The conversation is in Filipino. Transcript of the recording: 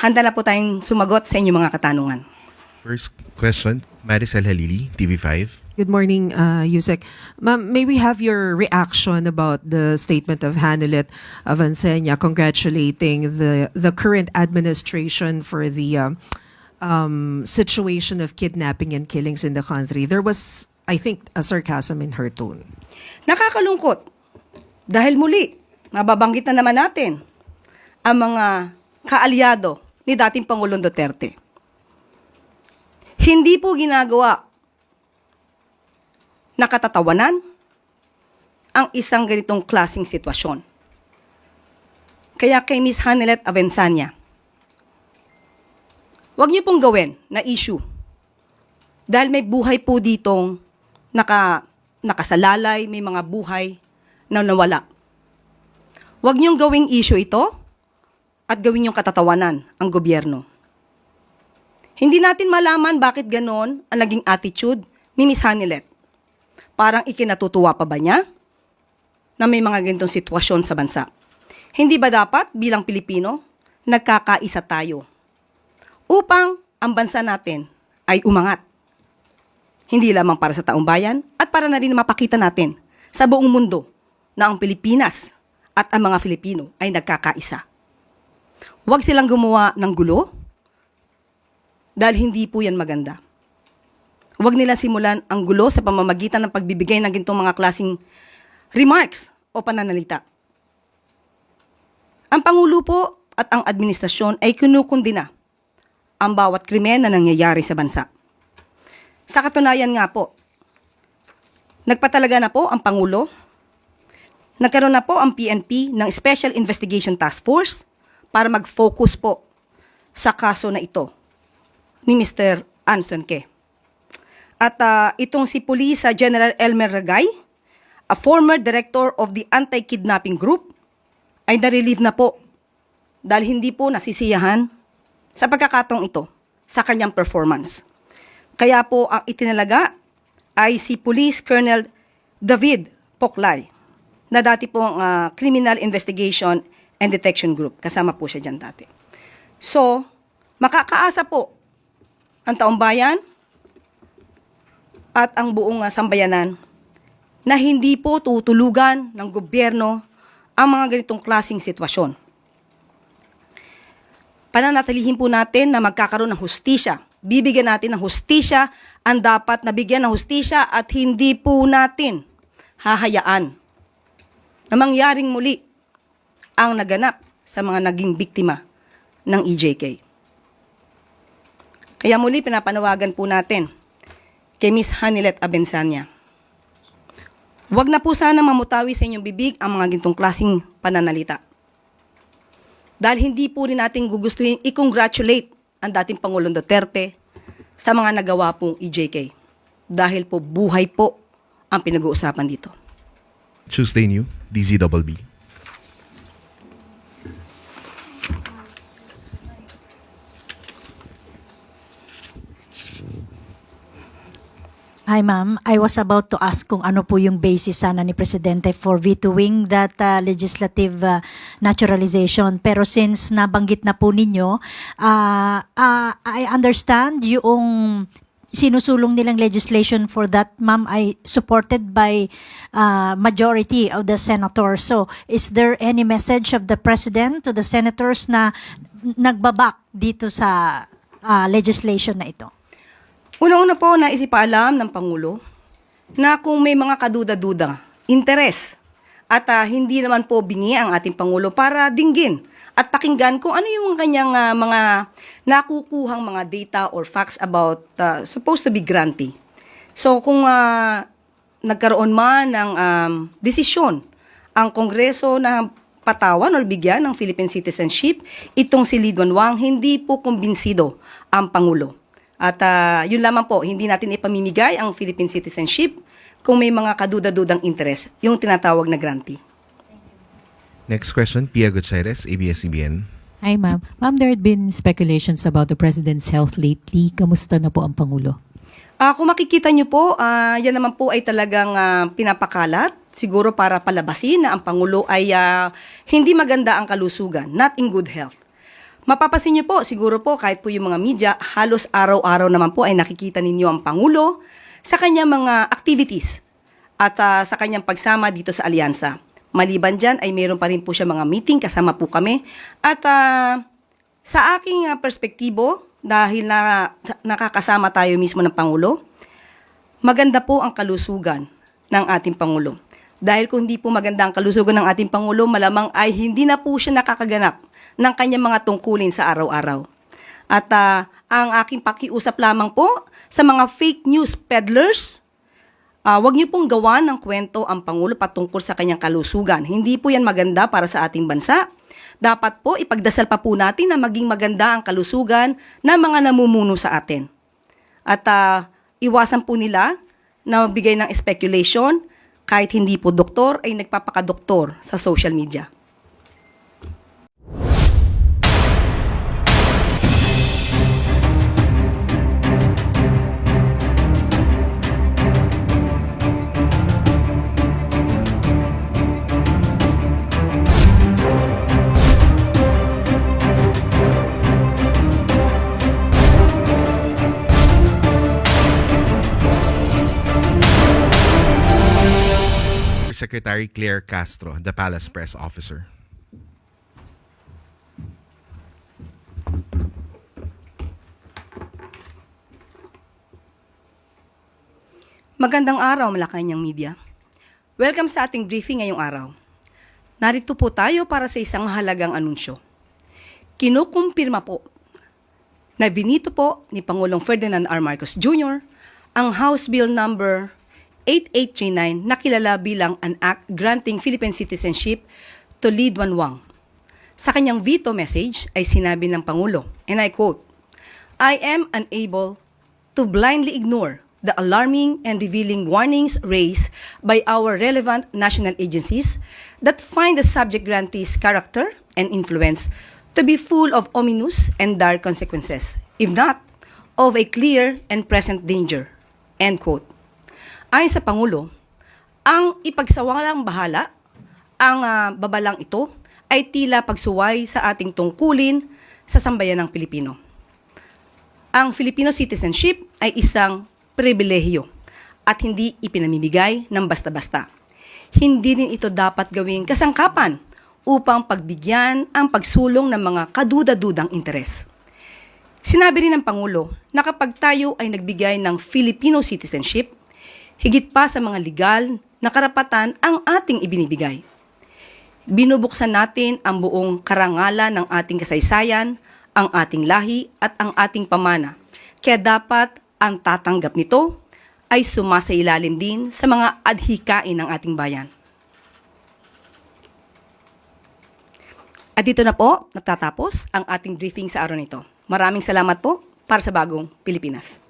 handa na po tayong sumagot sa inyong mga katanungan. First question, Maricel Halili, TV5. Good morning, Yusek. Ma'am, may we have your reaction about the statement of Hanelet Avancenia congratulating the current administration for the situation of kidnapping and killings in the country? There was, I think, a sarcasm in her tone. Nakakalungkot dahil muli, mababanggit na naman natin ang mga kaalyado ni dating Pangulong Duterte. Hindi po ginagawa na katatawanan ang isang ganitong klaseng sitwasyon. Kaya kay Ms. Hanelet Avancenia, huwag niyo pong gawin na issue dahil may buhay po ditong nakasalalay, may mga buhay na nawala. Huwag niyong gawing issue ito at gawin niyong katatawanan ang gobyerno. Hindi natin malaman bakit ganon ang naging attitude ni Ms. Hanelet. Parang ikinatutuwa pa ba niya na may mga ganitong sitwasyon sa bansa? Hindi ba dapat bilang Pilipino, nagkakaisa tayo upang ang bansa natin ay umangat? Hindi lamang para sa taong bayan at para na rin mapakita natin sa buong mundo na ang Pilipinas at ang mga Filipino ay nagkakaisa. Huwag silang gumawa ng gulo dahil hindi po yan maganda. Huwag nila simulan ang gulo sa pamamagitan ng pagbibigay ng ganitong mga klaseng remarks o pananalita. Ang Pangulo po at ang administrasyon ay kinukundina ang bawat krimen na nangyayari sa bansa. Sa katunayan nga po, nagpatalaga na po ang Pangulo, nagkaroon na po ang PNP ng Special Investigation Task Force para mag-focus po sa kaso na ito ni Mr. Anson Ke. At itong si Police General Elmer Ragay, a former director of the Anti-Kidnapping Group, ay na-relieve na po dahil hindi po nasisiyahan sa pagkakataong ito sa kanyang performance. Kaya po ang itinalaga ay si Police Colonel David Poclay, na dati pong Criminal Investigation and Detection Group. Kasama po siya dyan dati. So, makakaasa po ang taong bayan at ang buong sambayanan na hindi po tutulugan ng gobyerno ang mga ganitong klaseng sitwasyon. Pananatilihin po natin na magkakaroon ng hustisya. Bibigyan natin ng hustisya ang dapat nabigyan ng hustisya at hindi po natin hahayaan na mangyaring muli ang naganap sa mga naging biktima ng EJK. Kaya muli pinapanawagan po natin kay Ms. Hanelet Avancenia. Huwag na po sana mamutawi sa inyong bibig ang mga gintong klaseng pananalita. Dahil hindi po rin natin gugustuhin i-congratulate ang dating Pangulong Duterte sa mga nagawa pong EJK. Dahil po buhay po ang pinag-uusapan dito. Tuesday New, DZBB. Hi ma'am, I was about to ask kung ano po yung basis sana ni Presidente for vetoing that legislative naturalization. Pero since nabanggit na po ninyo, I understand yung sinusulong nilang legislation for that, ma'am, ay supported by majority of the senators. So, is there any message of the President to the senators na nagbabak dito sa legislation na ito? Una-una po, naisipaalam ng Pangulo na kung may mga kaduda-duda, interes, at hindi naman po bingi ang ating Pangulo para dinggin at pakinggan kung ano yung kanyang mga nakukuhang mga data or facts about supposed to be grantee. So kung nagkaroon man ng desisyon ang Kongreso na patawan or bigyan ng Philippine citizenship, itong si Lee Duan Wang, hindi po kumbinsido ang Pangulo. At yun lamang po, hindi natin ipamimigay ang Philippine citizenship kung may mga kaduda-dudang interest, yung tinatawag na grantee. Next question, Pia Gutierrez, ABS-CBN. Hi ma'am. Ma'am, there had been speculations about the President's health lately. Kamusta na po ang Pangulo? Kung makikita nyo po, yan naman po ay talagang pinapakalat, siguro para palabasin na ang Pangulo ay hindi maganda ang kalusugan, not in good health. Mapapansin niyo po, siguro po, kahit po yung mga media, halos araw-araw naman po ay nakikita ninyo ang Pangulo sa kanyang mga activities at sa kanyang pagsama dito sa alyansa. Maliban dyan ay mayroon pa rin po siya mga meeting, kasama po kami. At sa aking perspektibo, dahil nakakasama tayo mismo ng Pangulo, maganda po ang kalusugan ng ating Pangulo. Dahil kung hindi po maganda ang kalusugan ng ating Pangulo, malamang ay hindi na po siya nakakaganap ng kanyang mga tungkulin sa araw-araw. At ang aking pakiusap lamang po sa mga fake news peddlers, wag niyo pong gawa ng kwento ang Pangulo patungkol sa kanyang kalusugan. Hindi po yan maganda para sa ating bansa. Dapat po ipagdasal pa po natin na maging maganda ang kalusugan ng mga namumuno sa atin. At iwasan po nila na magbigay ng speculation kahit hindi po doktor ay nagpapakadoktor sa social media. Secretary Claire Castro, the Palace Press Officer. Magandang araw, Malacanang Media. Welcome sa ating briefing ngayong araw. Narito po tayo para sa isang mahalagang anunsyo. Kinukumpirma po na binito po ni Pangulong Ferdinand R. Marcos Jr. ang House Bill number 8839 na kilala bilang an act granting Philippine citizenship to Lee Duan Wang. Sa kanyang veto message ay sinabi ng Pangulo, and I quote, "I am unable to blindly ignore the alarming and revealing warnings raised by our relevant national agencies that find the subject grantee's character and influence to be full of ominous and dire consequences, if not of a clear and present danger." End quote. Ayon sa Pangulo, ang ipagsawalang bahala, ang babalang ito ay tila pagsuway sa ating tungkulin sa sambayan ng Pilipino. Ang Filipino citizenship ay isang pribilehiyo at hindi ipinamimigay ng basta-basta. Hindi din ito dapat gawing kasangkapan upang pagbigyan ang pagsulong ng mga kaduda-dudang interes. Sinabi rin ng Pangulo na kapag tayo ay nagbigay ng Filipino citizenship, higit pa sa mga legal na karapatan ang ating ibinibigay. Binubuksan natin ang buong karangalan ng ating kasaysayan, ang ating lahi at ang ating pamana. Kaya dapat ang tatanggap nito ay sumasailalim din sa mga adhikain ng ating bayan. At dito na po natatapos ang ating briefing sa araw nito. Maraming salamat po para sa Bagong Pilipinas.